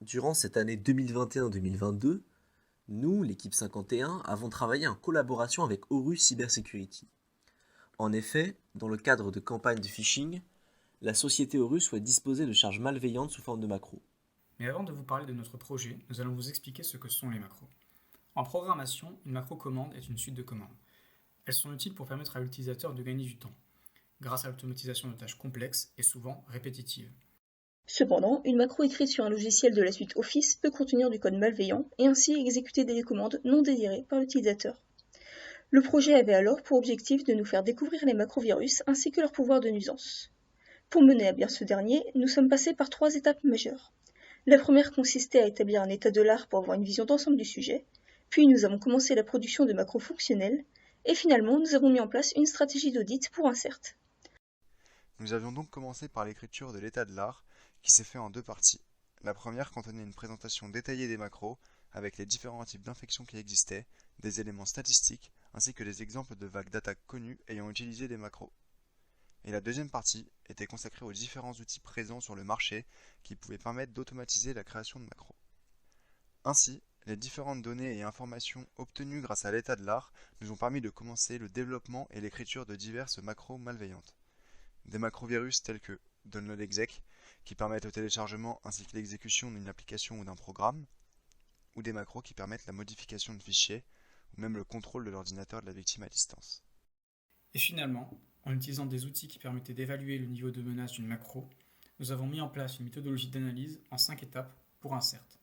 Durant cette année 2021-2022, nous, l'équipe 51, avons travaillé en collaboration avec Horus Cybersecurity. En effet, dans le cadre de campagnes de phishing, la société Horus souhaite disposer de charges malveillantes sous forme de macros. Mais avant de vous parler de notre projet, nous allons vous expliquer ce que sont les macros. En programmation, une macro-commande est une suite de commandes. Elles sont utiles pour permettre à l'utilisateur de gagner du temps, grâce à l'automatisation de tâches complexes et souvent répétitives. Cependant, une macro écrite sur un logiciel de la suite Office peut contenir du code malveillant et ainsi exécuter des commandes non désirées par l'utilisateur. Le projet avait alors pour objectif de nous faire découvrir les macrovirus ainsi que leurs pouvoirs de nuisance. Pour mener à bien ce dernier, nous sommes passés par 3 étapes majeures. La première consistait à établir un état de l'art pour avoir une vision d'ensemble du sujet, puis nous avons commencé la production de macros fonctionnels, et finalement nous avons mis en place une stratégie d'audit pour Insert. Nous avions donc commencé par l'écriture de l'état de l'art, qui s'est fait en deux parties. La première contenait une présentation détaillée des macros, avec les différents types d'infections qui existaient, des éléments statistiques, ainsi que des exemples de vagues d'attaques connues ayant utilisé des macros. Et la deuxième partie était consacrée aux différents outils présents sur le marché qui pouvaient permettre d'automatiser la création de macros. Ainsi, les différentes données et informations obtenues grâce à l'état de l'art nous ont permis de commencer le développement et l'écriture de diverses macros malveillantes. Des macrovirus tels que download.exec qui permettent le téléchargement ainsi que l'exécution d'une application ou d'un programme, ou des macros qui permettent la modification de fichiers ou même le contrôle de l'ordinateur de la victime à distance. Et finalement, en utilisant des outils qui permettaient d'évaluer le niveau de menace d'une macro, nous avons mis en place une méthodologie d'analyse en 5 étapes pour Insert.